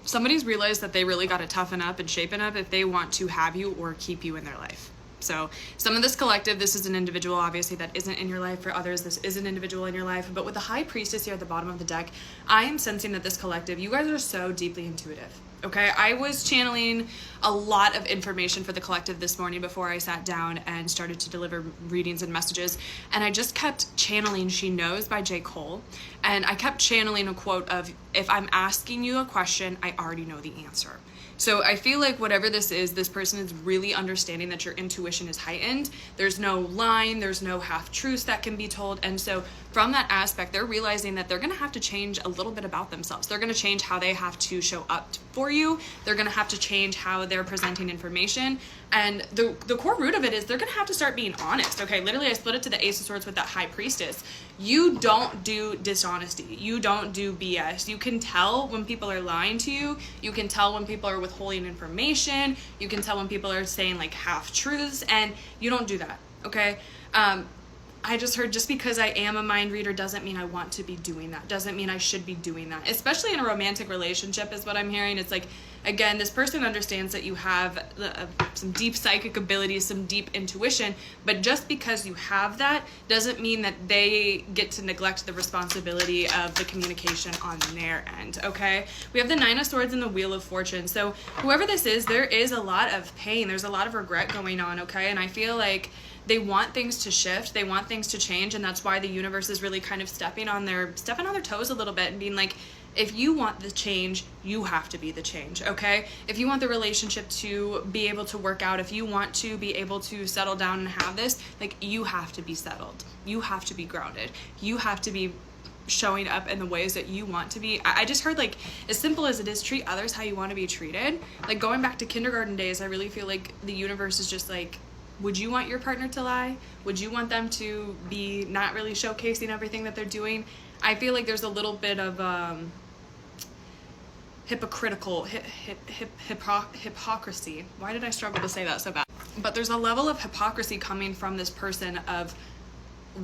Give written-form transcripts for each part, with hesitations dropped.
somebody's realized that they really got to toughen up and shapen up if they want to have you or keep you in their life. So some of this collective, this is an individual obviously that isn't in your life. For others, this is an individual in your life. But with the High Priestess here at the bottom of the deck, I am sensing that this collective, you guys are so deeply intuitive. Okay, I was channeling a lot of information for the collective this morning before I sat down and started to deliver readings and messages. And I just kept channeling She Knows by J. Cole. And I kept channeling a quote of, if I'm asking you a question, I already know the answer. So I feel like whatever this is, this person is really understanding that your intuition is heightened. There's no lying, there's no half-truths that can be told. And so from that aspect, they're realizing that they're going to have to change a little bit about themselves. They're going to change how they have to show up for you. They're going to have to change how they're presenting information. And the core root of it is they're going to have to start being honest. Okay, literally I split it to the Ace of Swords with that High Priestess. You don't do dishonesty. You don't do BS. You can tell when people are lying to you. You can tell when people are withholding information. You can tell when people are saying like half-truths, and you don't do that, okay? I just heard just because I am a mind reader doesn't mean I want to be doing that. Doesn't mean I should be doing that. Especially in a romantic relationship is what I'm hearing. It's like, again, this person understands that you have some deep psychic abilities, some deep intuition, but just because you have that doesn't mean that they get to neglect the responsibility of the communication on their end, okay? We have the Nine of Swords and the Wheel of Fortune. So whoever this is, there is a lot of pain. There's a lot of regret going on, okay? And I feel like they want things to shift, they want things to change, and that's why the universe is really kind of stepping on their toes a little bit and being like, if you want the change, you have to be the change, okay? If you want the relationship to be able to work out, if you want to be able to settle down and have this, like, you have to be settled. You have to be grounded. You have to be showing up in the ways that you want to be. I just heard, like, as simple as it is, treat others how you want to be treated. Like, going back to kindergarten days, I really feel like the universe is just like, would you want your partner to lie? Would you want them to be not really showcasing everything that they're doing? I feel like there's a little bit of hypocrisy. Why did I struggle to say that so bad? But there's a level of hypocrisy coming from this person of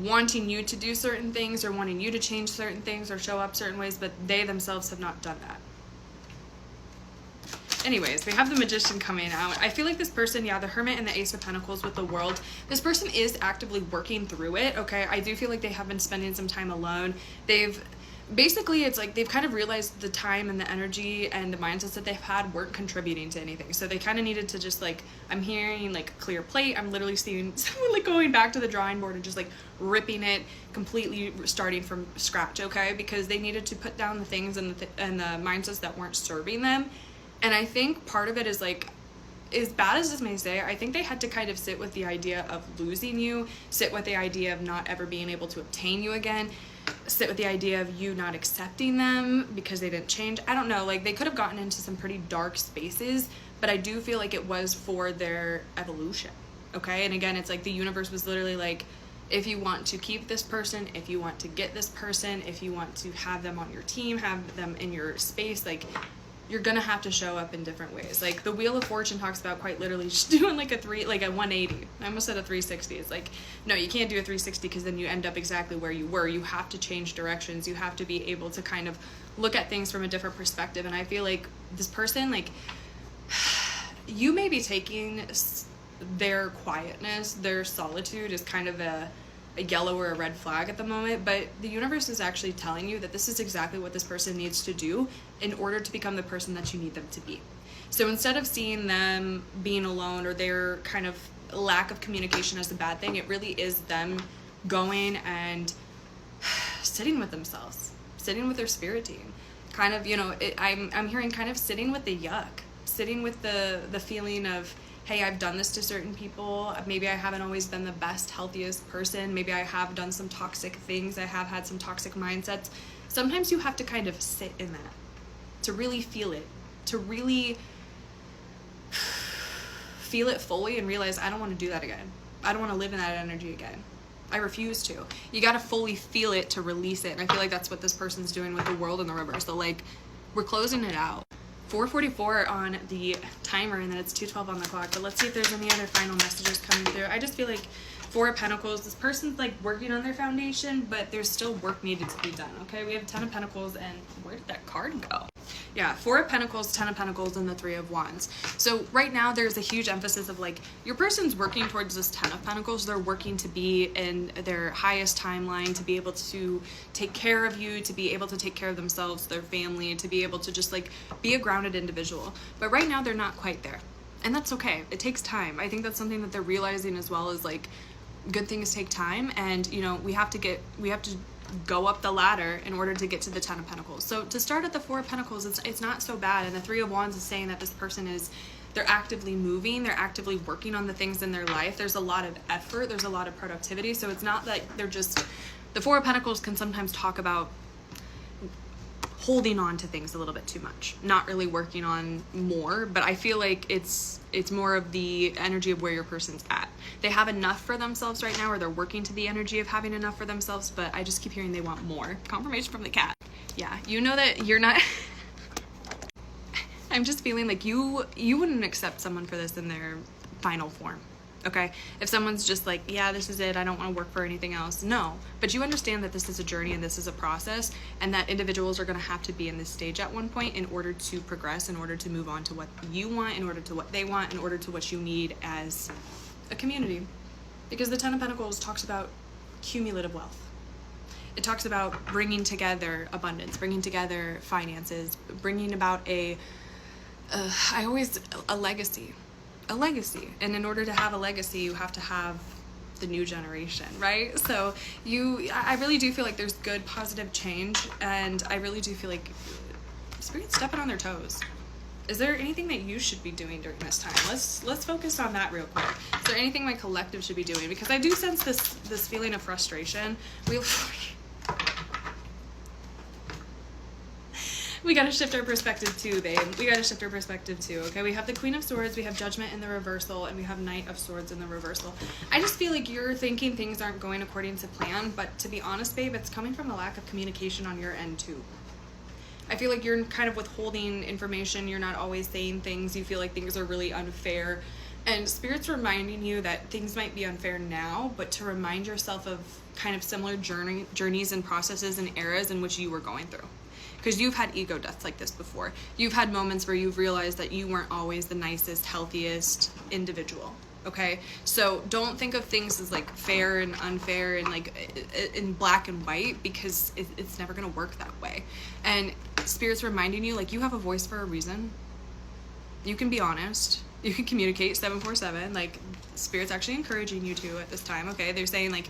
wanting you to do certain things or wanting you to change certain things or show up certain ways, but they themselves have not done that. Anyways, we have the Magician coming out. I feel like this person, yeah, the Hermit and the Ace of Pentacles with the World, this person is actively working through it, okay? I do feel like they have been spending some time alone. Basically, it's like they've kind of realized the time and the energy and the mindsets that they've had weren't contributing to anything. So they kind of needed to just, like, I'm hearing, like, clear plate. I'm literally seeing someone, like, going back to the drawing board and just, like, ripping it, completely starting from scratch, okay? Because they needed to put down the things and the mindsets that weren't serving them. And I think part of it is, like, as bad as this may say, I think they had to kind of sit with the idea of losing you, sit with the idea of not ever being able to obtain you again, sit with the idea of you not accepting them because they didn't change. I don't know, like, they could have gotten into some pretty dark spaces, but I do feel like it was for their evolution, okay? And again, it's like the universe was literally like, if you want to keep this person, if you want to get this person, if you want to have them on your team, have them in your space, like, you're gonna have to show up in different ways. Like, the Wheel of Fortune talks about quite literally just doing like a 180. I almost said a 360. It's like, no, you can't do a 360 because then you end up exactly where you were. You have to change directions. You have to be able to kind of look at things from a different perspective. And I feel like this person, like, you may be taking their quietness, their solitude as kind of a yellow or a red flag at the moment, but the universe is actually telling you that this is exactly what this person needs to do in order to become the person that you need them to be. So instead of seeing them being alone or their kind of lack of communication as a bad thing, it really is them going and sitting with themselves, sitting with their spirit team, kind of, you know, I'm hearing kind of sitting with the yuck, sitting with the feeling of, hey, I've done this to certain people. Maybe I haven't always been the best, healthiest person. Maybe I have done some toxic things. I have had some toxic mindsets. Sometimes you have to kind of sit in that to really feel it, to really feel it fully and realize, I don't want to do that again. I don't want to live in that energy again. I refuse to. You got to fully feel it to release it. And I feel like that's what this person's doing with the World and the River. So, like, we're closing it out. 4:44 on the timer, and then it's 2:12 on the clock. But let's see if there's any other final messages coming through. I just feel like Four of Pentacles, this person's like working on their foundation, but there's still work needed to be done, okay? We have 10 of Pentacles, and where did that card go? Yeah, Four of Pentacles, Ten of Pentacles, and the Three of Wands. So right now there's a huge emphasis of like, your person's working towards this Ten of Pentacles. They're working to be in their highest timeline, to be able to take care of you, to be able to take care of themselves, their family, to be able to just like be a grounded individual. But right now they're not quite there. And that's okay. It takes time. I think that's something that they're realizing as well, is like, good things take time, and you know, we have to go up the ladder in order to get to the Ten of Pentacles. So to start at the Four of Pentacles, it's not so bad. And the Three of Wands is saying that this person they're actively moving, they're actively working on the things in their life. There's a lot of effort, there's a lot of productivity. So it's not like they're just, the Four of Pentacles can sometimes talk about holding on to things a little bit too much, not really working on more. But I feel like it's more of the energy of where your person's at. They have enough for themselves right now, or they're working to the energy of having enough for themselves, but I just keep hearing they want more. Confirmation from the cat. Yeah, you know that you're not I'm just feeling like you wouldn't accept someone for this in their final form. Okay, if someone's just like, yeah, this is it, I don't want to work for anything else. No, but you understand that this is a journey and this is a process, and that individuals are going to have to be in this stage at one point in order to progress, in order to move on to what you want, in order to what they want, in order to what you need as a community. Because the Ten of Pentacles talks about cumulative wealth. It talks about bringing together abundance, bringing together finances, bringing about a legacy. A legacy. And in order to have a legacy, you have to have the new generation, right? So I really do feel like there's good positive change, and I really do feel like Spirit's stepping on their toes. Is there anything that you should be doing during this time? Let's focus on that real quick. Is there anything my collective should be doing? Because I do sense this feeling of frustration. We gotta shift our perspective too, babe. We gotta shift our perspective too, okay? We have the Queen of Swords, we have Judgment in the reversal, and we have Knight of Swords in the reversal. I just feel like you're thinking things aren't going according to plan, but to be honest, babe, it's coming from a lack of communication on your end too. I feel like you're kind of withholding information, you're not always saying things, you feel like things are really unfair. And Spirit's reminding you that things might be unfair now, but to remind yourself of kind of similar journeys and processes and eras in which you were going through. Because you've had ego deaths like this before. You've had moments where you've realized that you weren't always the nicest, healthiest individual, okay? So don't think of things as like fair and unfair and like in black and white, because it's never gonna work that way. And Spirit's reminding you, like, you have a voice for a reason. You can be honest. You can communicate 747. Like, Spirit's actually encouraging you to at this time, okay? They're saying, like,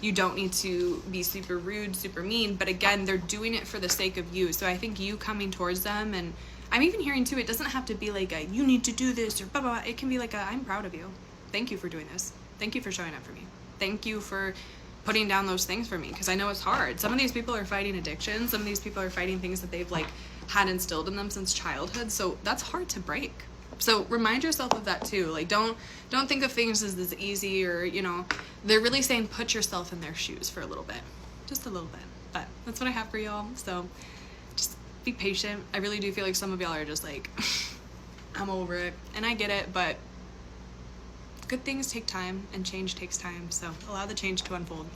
you don't need to be super rude, super mean, but again, they're doing it for the sake of you. So I think you coming towards them, and I'm even hearing too, it doesn't have to be like a, you need to do this or blah, blah, blah. It can be like a, I'm proud of you. Thank you for doing this. Thank you for showing up for me. Thank you for putting down those things for me, because I know it's hard. Some of these people are fighting addiction. Some of these people are fighting things that they've like had instilled in them since childhood. So that's hard to break. So remind yourself of that too. Like, don't think of things as this easy, or, you know, they're really saying put yourself in their shoes for a little bit, just a little bit. But that's what I have for y'all. So just be patient. I really do feel like some of y'all are just like, I'm over it, and I get it, but good things take time and change takes time. So allow the change to unfold.